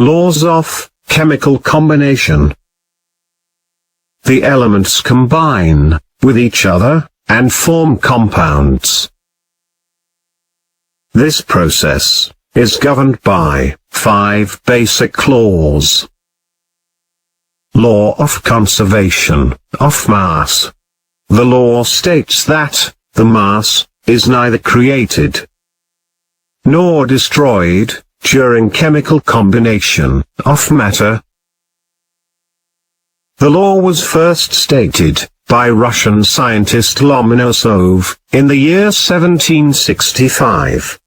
Laws of chemical combination. The elements combine with each other and form compounds. This process is governed by 5 basic laws. Law of conservation of mass. The law states that the mass is neither created nor destroyed during chemical combination of matter. The law was first stated by Russian scientist Lomonosov in the year 1765.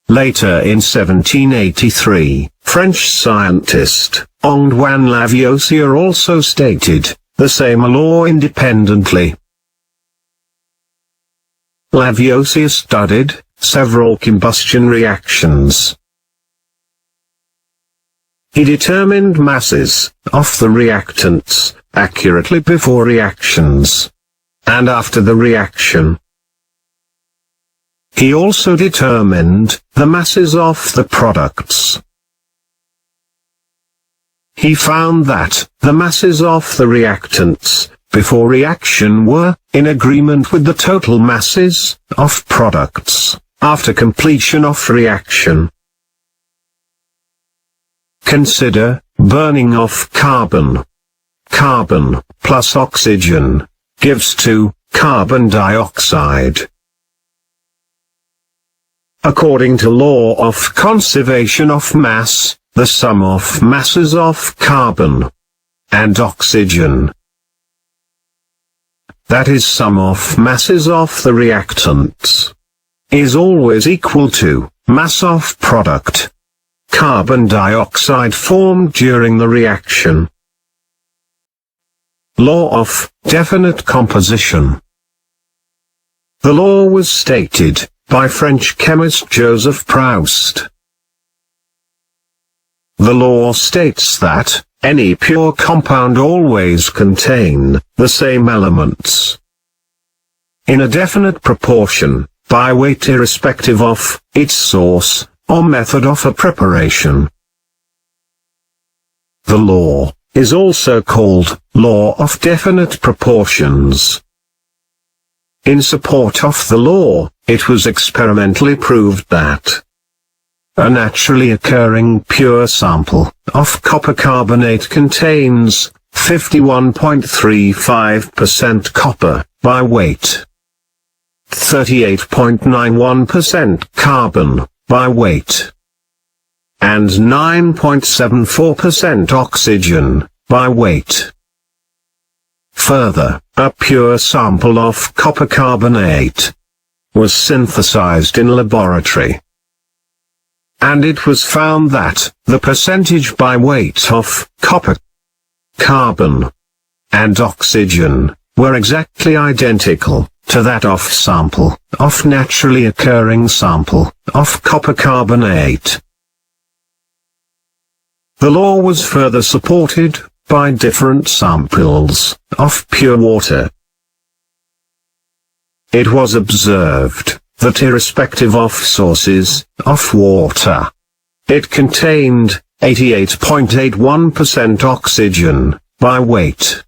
Later in 1783, French scientist Antoine Lavoisier also stated the same law independently. Lavoisier studied several combustion reactions. He determined masses of the reactants accurately before reactions and after the reaction. He also determined the masses of the products. He found that the masses of the reactants before reaction were in agreement with the total masses of products after completion of reaction. Consider burning of carbon. Carbon plus oxygen gives to carbon dioxide. According to law of conservation of mass, the sum of masses of carbon and oxygen, that is sum of masses of the reactants, is always equal to mass of product, carbon dioxide formed during the reaction. Law of definite composition. The law was stated by French chemist Joseph Proust. The law states that any pure compound always contain the same elements in a definite proportion, by weight irrespective of its source or method of a preparation. The law is also called law of definite proportions. In support of the law, it was experimentally proved that a naturally occurring pure sample of copper carbonate contains 51.35% copper by weight, 38.91% carbon by weight, and 9.74% oxygen by weight. Further, a pure sample of copper carbonate was synthesized in laboratory, and it was found that the percentage by weight of copper, carbon, and oxygen were exactly identical to that of sample of naturally occurring sample of copper carbonate. The law was further supported by different samples of pure water. It was observed that irrespective of sources of water, it contained 88.81% oxygen by weight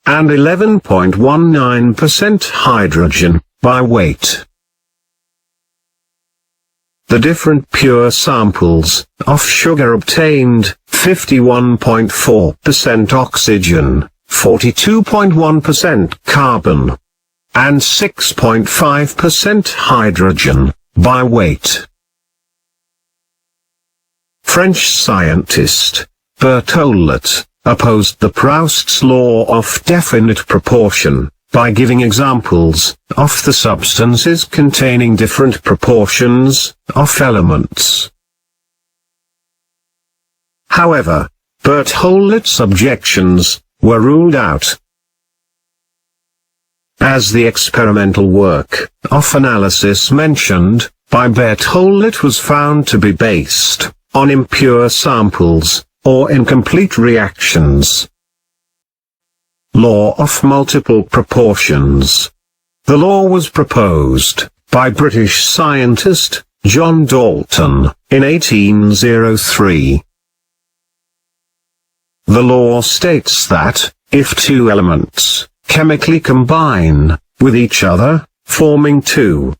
and 11.19% hydrogen by weight. The different pure samples of sugar obtained 51.4% oxygen, 42.1% carbon, and 6.5% hydrogen by weight. French scientist Berthollet opposed the Proust's law of definite proportion by giving examples of the substances containing different proportions of elements. However, Berthollet's objections were ruled out, as the experimental work of analysis mentioned by Berthollet was found to be based on impure samples or incomplete reactions. Law of multiple proportions. The law was proposed by British scientist John Dalton in 1803. The law states that, if two elements chemically combine with each other, forming two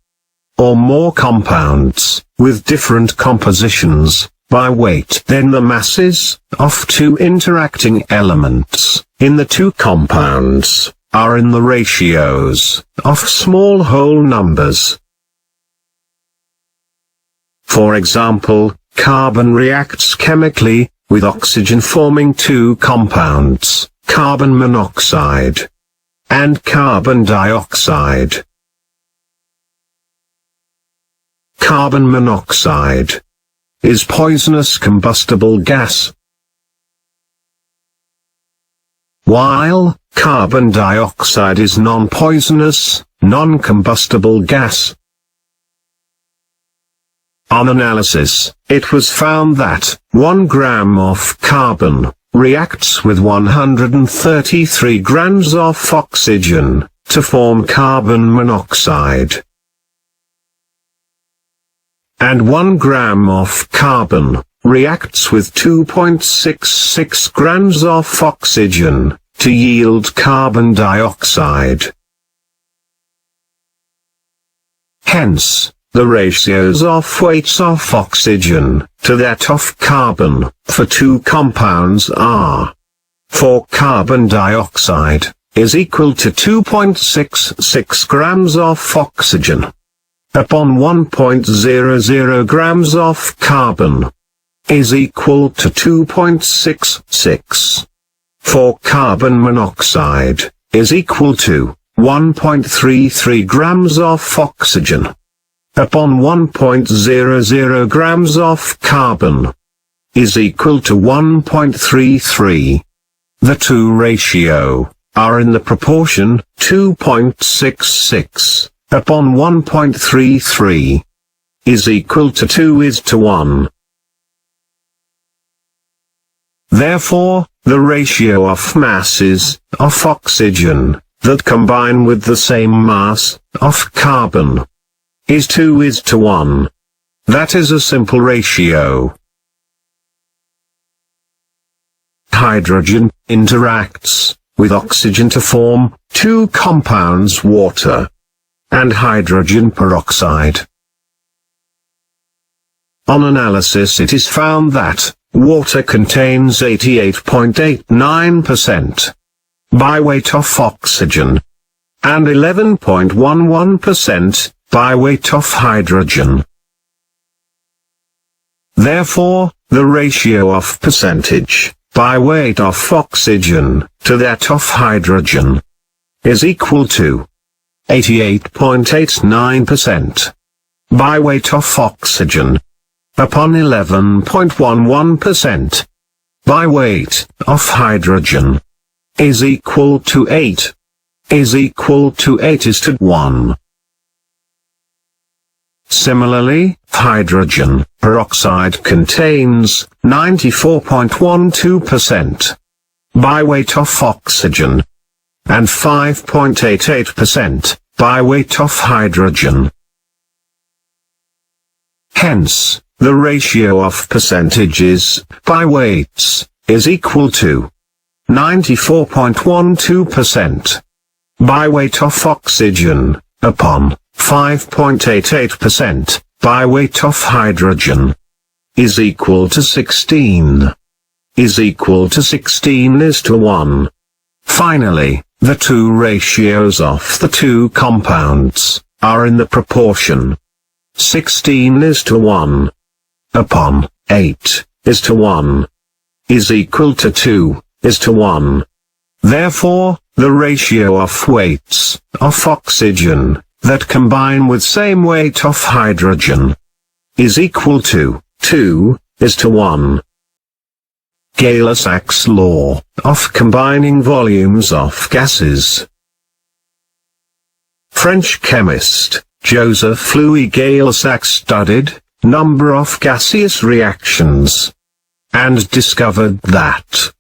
or more compounds with different compositions by weight, then the masses of two interacting elements in the two compounds are in the ratios of small whole numbers. For example, carbon reacts chemically with oxygen, forming two compounds, carbon monoxide and carbon dioxide. Carbon monoxide is poisonous combustible gas, while carbon dioxide is non-poisonous, non-combustible gas. On analysis, it was found that 1 gram of carbon reacts with 133 grams of oxygen to form carbon monoxide, and 1 gram of carbon reacts with 2.66 grams of oxygen to yield carbon dioxide. Hence, the ratios of weights of oxygen to that of carbon for two compounds are: for carbon dioxide is equal to 2.66 grams of oxygen upon 1.00 grams of carbon is equal to 2.66. For carbon monoxide is equal to 1.33 grams of oxygen upon 1.00 grams of carbon is equal to 1.33. The two ratio are in the proportion 2.66 upon 1.33 is equal to 2:1. Therefore, the ratio of masses of oxygen that combine with the same mass of carbon is 2:1. That is a simple ratio. Hydrogen interacts with oxygen to form two compounds, water and hydrogen peroxide. On analysis, it is found that water contains 88.89% by weight of oxygen and 11.11% by weight of hydrogen. Therefore, the ratio of percentage by weight of oxygen to that of hydrogen is equal to 88.89% by weight of oxygen upon 11.11% by weight of hydrogen is equal to 8 is to 1. Similarly, hydrogen peroxide contains 94.12% by weight of oxygen and 5.88% by weight of hydrogen. Hence, the ratio of percentages by weights is equal to 94.12% by weight of oxygen upon 5.88% by weight of hydrogen is equal to 16. Is equal to 16:1. Finally, the two ratios of the two compounds are in the proportion 16:1 upon 8:1 is equal to 2:1. Therefore, the ratio of weights of oxygen that combine with same weight of hydrogen is equal to 2:1. Gay-Lussac's law of combining volumes of gases. French chemist Joseph Louis Gay-Lussac studied number of gaseous reactions and discovered that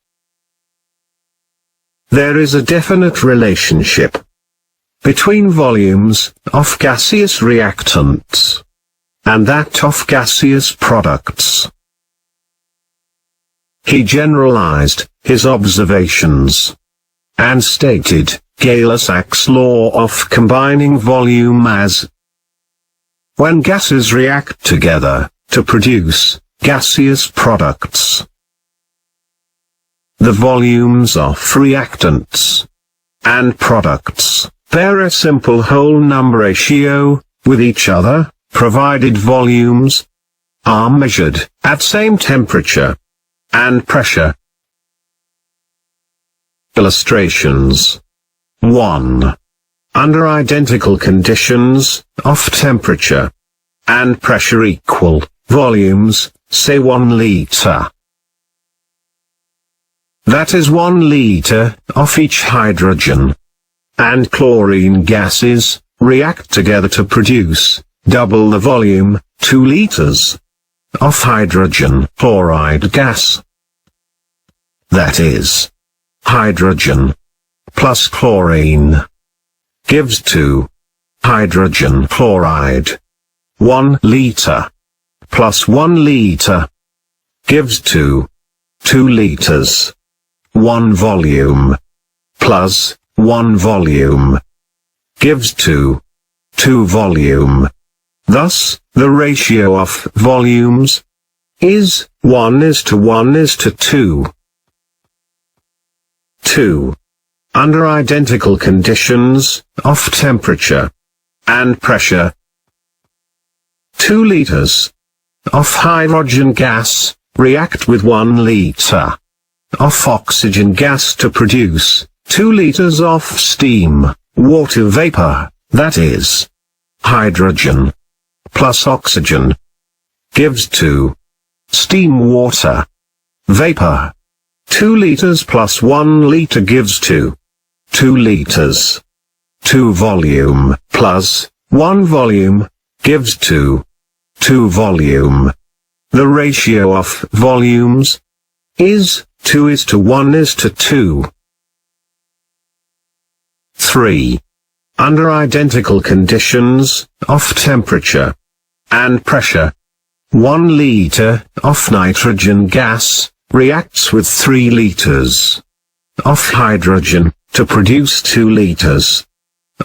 there is a definite relationship between volumes of gaseous reactants and that of gaseous products. He generalized his observations and stated Gay-Lussac's law of combining volume as: when gases react together to produce gaseous products, the volumes of reactants and products bear a simple whole number ratio with each other, provided volumes are measured at same temperature and pressure. Illustrations. 1. Under identical conditions of temperature and pressure equal volumes, say 1 liter. That is 1 liter of each hydrogen and chlorine gases react together to produce double the volume, 2 liters of hydrogen chloride gas. That is, hydrogen plus chlorine gives 2 hydrogen chloride. 1 liter plus 1 liter gives 2 liters. 1 volume plus 1 volume gives 2 volume. Thus, the ratio of volumes is 1:1:2. 2. Under identical conditions of temperature and pressure, 2 liters of hydrogen gas react with 1 liter of oxygen gas to produce 2 liters of steam water vapor, that is, hydrogen plus oxygen gives 2 steam water vapor. 2 liters plus 1 liter gives 2 liters. 2 volume plus 1 volume gives 2 volume. The ratio of volumes is 2:1:2. 3. Under identical conditions of temperature and pressure, 1 liter of nitrogen gas reacts with 3 liters of hydrogen to produce 2 liters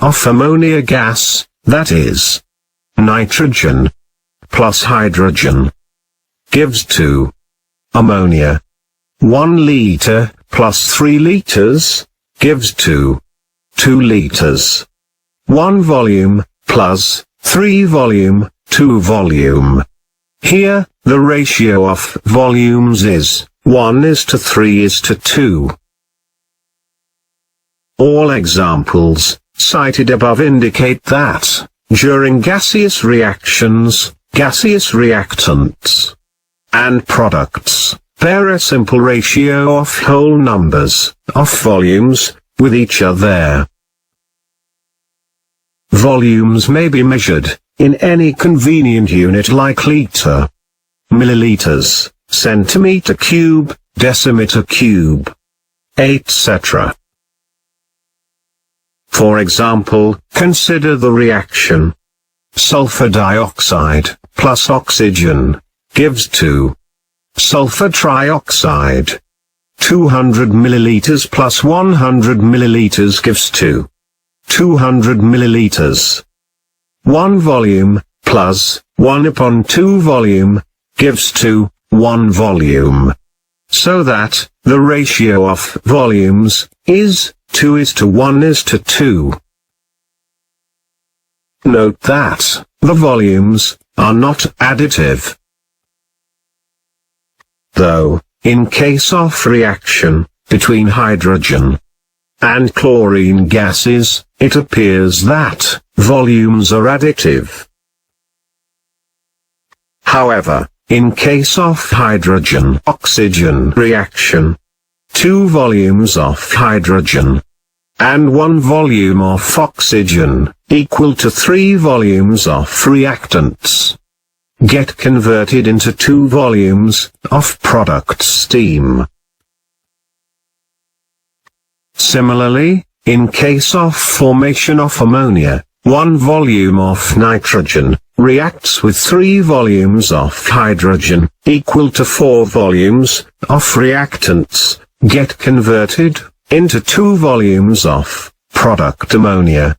of ammonia gas, that is, nitrogen plus hydrogen gives 2 ammonia. 1 liter plus 3 liters gives 2 liters. 1 volume plus 3 volume, 2 volume. Here, the ratio of volumes is 1:3:2. All examples cited above indicate that, during gaseous reactions, gaseous reactants and products bear a simple ratio of whole numbers of volumes with each other. Volumes may be measured in any convenient unit like liter, milliliters, centimeter cube, decimeter cube, etc. For example, consider the reaction. Sulfur dioxide plus oxygen gives 2 sulfur trioxide. 200 milliliters plus 100 milliliters gives 200 milliliters. 1 volume plus 1/2 volume gives 1 volume. So that, the ratio of volumes is 2:1:2. Note that, the volumes are not additive. Though, in case of reaction between hydrogen and chlorine gases, it appears that volumes are additive. However, in case of hydrogen-oxygen reaction, 2 volumes of hydrogen and 1 volume of oxygen, equal to 3 volumes of reactants, get converted into 2 volumes of product steam. Similarly, in case of formation of ammonia, 1 volume of nitrogen, reacts with 3 volumes of hydrogen, equal to 4 volumes of reactants, get converted into 2 volumes of product ammonia.